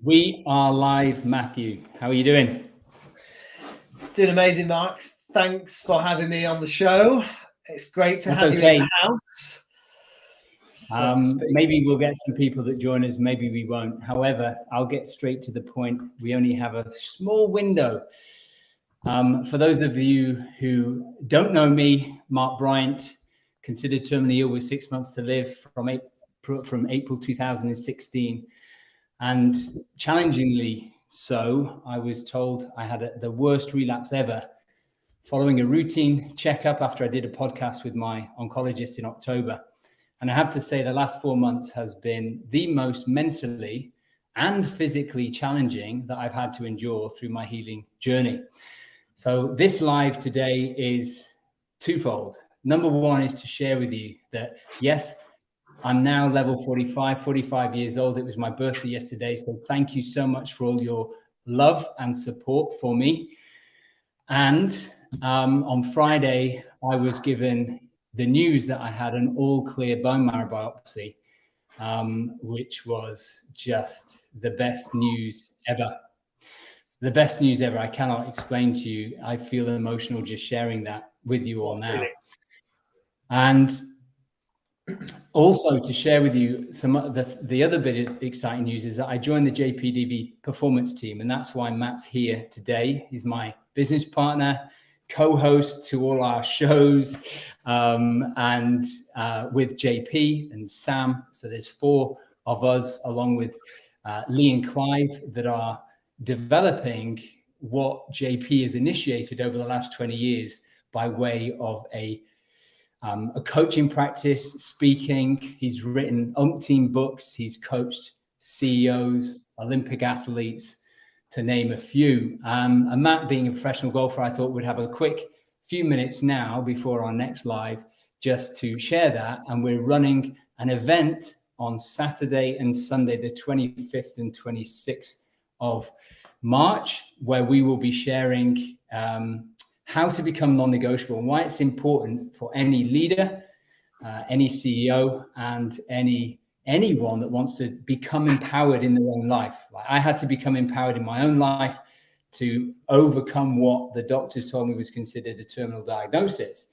We are live, Matthew. How are you doing? Doing amazing, Mark. Thanks for having me on the show. It's great to have you in the house. Maybe we'll get some people that join us, maybe we won't. However, I'll get straight to the point. We only have a small window. For those of you who don't know me, Mark Bryant, considered terminally ill with 6 months to live from April 2016. And challengingly so, I was told I had the worst relapse ever following a routine checkup after I did a podcast with my oncologist in October. And I have to say the last 4 months has been the most mentally and physically challenging that I've had to endure through my healing journey. So this live today is twofold. Number one is to share with you that, yes, I'm now level 45 years old. It was my birthday yesterday. So thank you so much for all your love and support for me. And on Friday, I was given the news that I had an all-clear bone marrow biopsy, which was just the best news ever. The best news ever. I cannot explain to you. I feel emotional just sharing that with you all now. And also to share with you some of the other bit of exciting news is that I joined the JPDV performance team, and that's why Matt's here today. He's my business partner, co-host to all our shows, and with JP and Sam. So there's 4 of us, along with Lee and Clive, that are developing what JP has initiated over the last 20 years by way of a coaching practice, speaking. He's written umpteen books. He's coached CEOs, Olympic athletes, to name a few. And Matt, being a professional golfer, I thought we'd have a quick few minutes now before our next live just to share that. And we're running an event on Saturday and Sunday, the 25th and 26th of March, where we will be sharing how to become non-negotiable and why it's important for any leader, any CEO, and anyone that wants to become empowered in their own life. Like I had to become empowered in my own life to overcome what the doctors told me was considered a terminal diagnosis.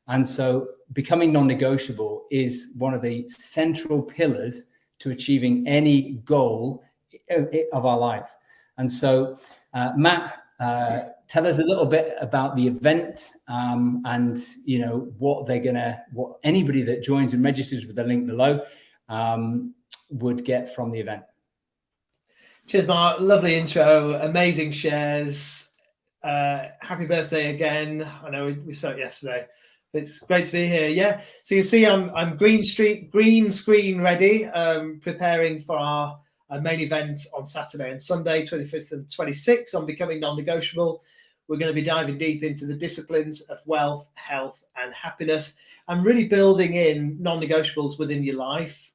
And so becoming non-negotiable is one of the central pillars to achieving any goal of our life. And so, Matt, tell us a little bit about the event, and what anybody that joins and registers with the link below would get from the event. Cheers, Mark. Lovely intro, amazing shares. Happy birthday again. I know we spoke yesterday. It's great to be here. Yeah. So you see, I'm green screen ready, preparing for our main event on Saturday and Sunday, 25th and 26th, on becoming non-negotiable. We're going to be diving deep into the disciplines of wealth, health, and happiness, and really building in non-negotiables within your life.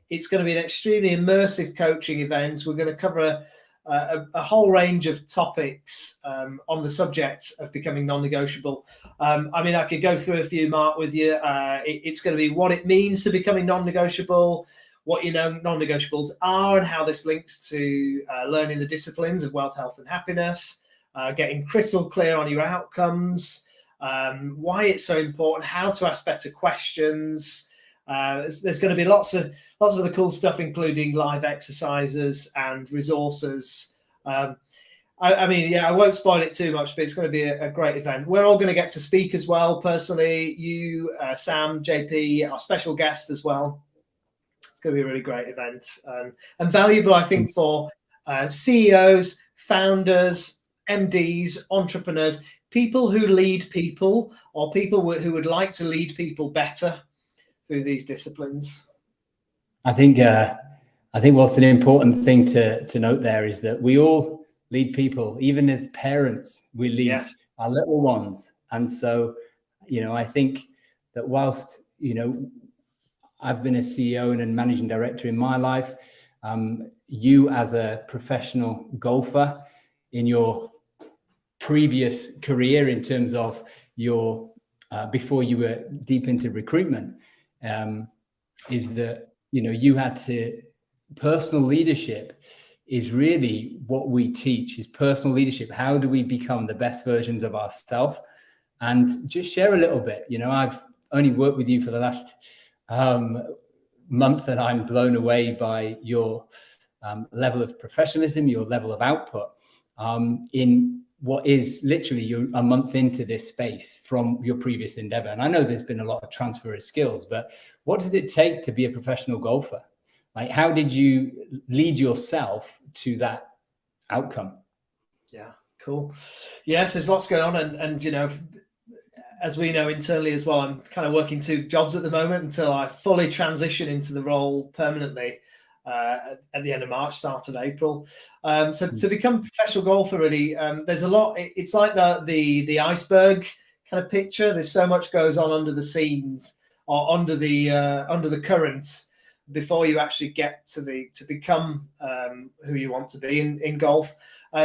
It's going to be an extremely immersive coaching event. We're going to cover a whole range of topics on the subject of becoming non-negotiable. I could go through a few, Mark, with you. It's going to be what it means to becoming non-negotiable, what non-negotiables are, and how this links to learning the disciplines of wealth, health, and happiness, getting crystal clear on your outcomes, why it's so important, how to ask better questions. There's going to be lots of the cool stuff, including live exercises and resources. I won't spoil it too much, but it's going to be a great event. We're all going to get to speak as well. Personally, you, Sam, JP, our special guest as well. It's going to be a really great event, and valuable, I think, for CEOs, founders, MDs, entrepreneurs, people who lead people, or people who would like to lead people better through these disciplines. I think what's an important thing to note there is that we all lead people. Even as parents, we lead our little ones. And so, I think that whilst, I've been a CEO and a managing director in my life, you as a professional golfer in your previous career, in terms of your before you were deep into recruitment, is that you had to personal leadership is really what we teach, is personal leadership. How do we become the best versions of ourselves? And just share a little bit. You know, I've only worked with you for the last month, and I'm blown away by your level of professionalism, your level of output in what is literally you're a month into this space from your previous endeavor. And I know there's been a lot of transfer of skills, but what does it take to be a professional golfer? Like, how did you lead yourself to that outcome? Yeah, cool. Yes, there's lots going on. And you know, as we know internally as well, I'm kind of working 2 jobs at the moment until I fully transition into the role permanently at the end of March, start of April. So to become a professional golfer, really, there's a lot. It's like the iceberg kind of picture. There's so much goes on under the scenes or under the currents before you actually get to become who you want to be in golf.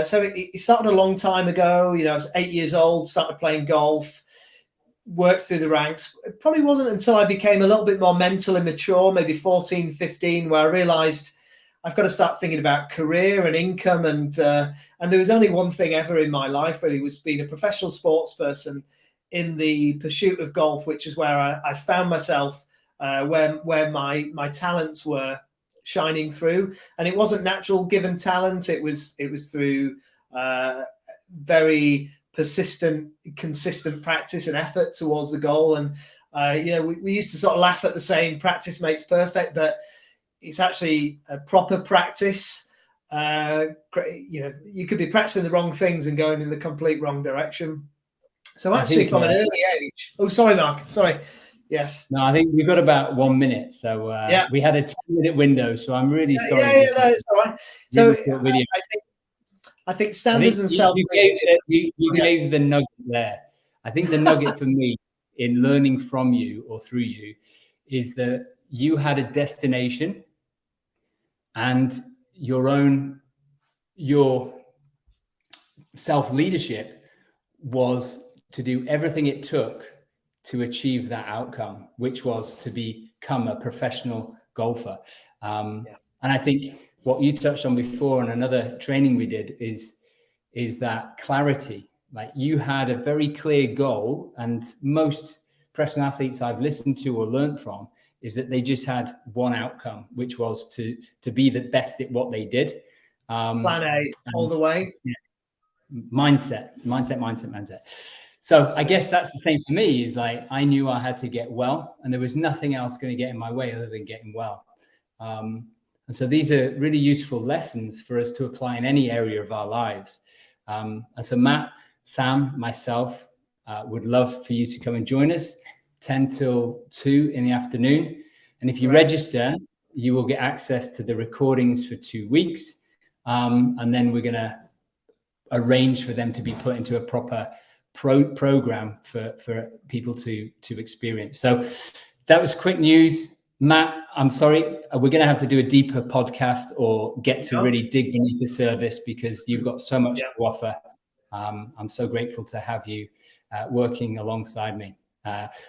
So it started a long time ago. You know, I was 8 years old, started playing golf, worked through the ranks. It probably wasn't until I became a little bit more mentally mature, maybe 14, 15, where I realized I've got to start thinking about career and income. And there was only one thing ever in my life, really, was being a professional sports person in the pursuit of golf, which is where I found myself, where my talents were shining through. And it wasn't natural given talent. It was through very persistent, consistent practice and effort towards the goal. And you know, we used to sort of laugh at the saying practice makes perfect, but it's actually a proper practice. You know, you could be practicing the wrong things and going in the complete wrong direction. So actually, from an early age. Oh, sorry, Mark. Sorry. Yes. No, I think we've got about 1 minute. So yeah, we had a 10-minute window. So I'm really sorry. Yeah, no, it's all right. So I think standards and self. You gave the nugget there. I think the nugget for me in learning from you or through you is that you had a destination, and your self-leadership was to do everything it took to achieve that outcome, which was to become a professional golfer. Yes. And I think what you touched on before in another training we did is that clarity. Like, you had a very clear goal, and most professional athletes I've listened to or learned from is that they just had one outcome, which was to be the best at what they did. Plan A all the way. Yeah. Mindset. So I guess that's the same for me, is like, I knew I had to get well, and there was nothing else going to get in my way other than getting well. And so these are really useful lessons for us to apply in any area of our lives. And so Matt, Sam, myself would love for you to come and join us 10 till 2 in the afternoon. And if you register, you will get access to the recordings for 2 weeks. And then we're going to arrange for them to be put into a proper program for people to experience. So that was quick news. Matt, I'm sorry, we're going to have to do a deeper podcast or get to really dig beneath the surface, because you've got so much to offer. I'm so grateful to have you working alongside me.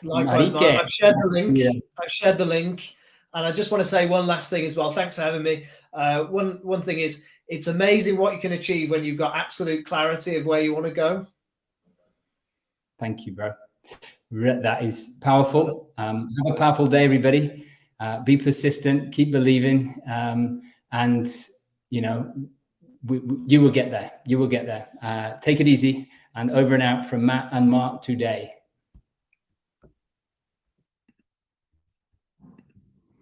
Likewise, Mark. I've shared the link. Yeah. I've shared the link. And I just want to say one last thing as well. Thanks for having me. One thing is, it's amazing what you can achieve when you've got absolute clarity of where you want to go. Thank you, bro. That is powerful. Have a powerful day, everybody. Be persistent, keep believing, and you know, you will get there. You will get there. Take it easy, and over and out from Matt and Mark today.